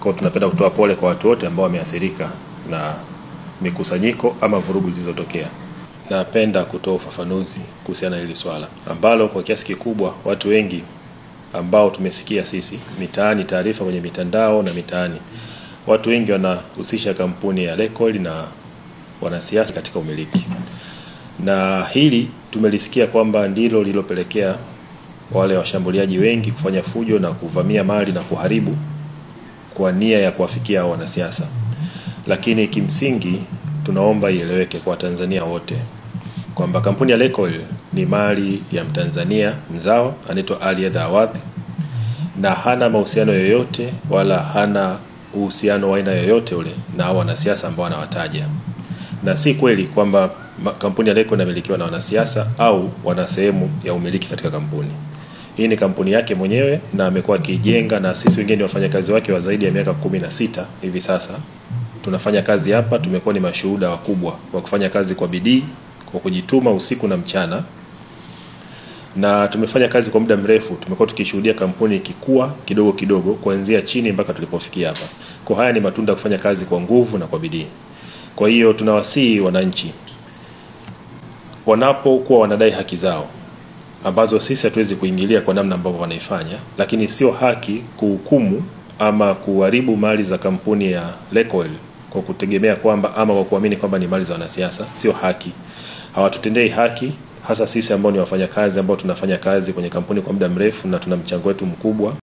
Kwa tunapenda kutoa pole kwa watu wote ambao wameathirika na mikusanyiko ama vurugu zilizotokea. Napenda kutoa ufafanuzi kuhusiana na hili swala ambalo kwa kiasi kikubwa watu wengi ambao tumesikia sisi mitaani, taarifa kwenye mitandao na mitaani, watu wengi wanahusisha kampuni ya Lake Oil na wanasiasa katika umiliki. Na hili tumelisikia kwamba ndilo lililopelekea wale washambuliaji wengi kufanya fujo na kuvamia mali na kuharibu kwa nia ya kuwafikia wanasiasa. Lakini kimsingi tunaomba ieleweke kwa Tanzania wote kwamba kampuni ya Lake Oil ni mali ya Mtanzania mzao anaitwa Ali Edha Awadhi, na hana mahusiano yoyote wala hana uhusiano wa aina yoyote ule na wanasiasa ambao wanawataja. Na si kweli kwamba kampuni ya Lake Oil inamilikiwa na wanasiasa au wana sehemu ya umiliki katika kampuni. Hii ni kampuni yake mwenyewe na amekuwa akijenga, na sisi wengine wafanyakazi wake wa zaidi ya miaka 16 hivi sasa tunafanya kazi hapa. Tumekuwa ni mashuhuda wakubwa wa kufanya kazi kwa bidii, kwa kujituma usiku na mchana, na tumefanya kazi kwa muda mrefu. Tumekuwa tukishuhudia kampuni ikikua kidogo kidogo kuanzia chini mpaka tulipofikia hapa. Kwa haya ni matunda ya kufanya kazi kwa nguvu na kwa bidii. Kwa hiyo tunawasihi wananchi wanapokuwa wanadai haki zao ambazo sisi hatuwezi kuingilia kwa namna ambavyo wanaifanya, lakini sio haki kuhukumu ama kuharibu mali za kampuni ya Lake Oil kwa kutegemea kwamba ama kwa kuamini kwamba ni mali za wanasiasa. Sio haki. Hawatutendei haki, hasa sisi ambao ni wafanyakazi ambao tunafanya kazi kwenye kampuni kwa muda mrefu na tuna mchango wetu mkubwa.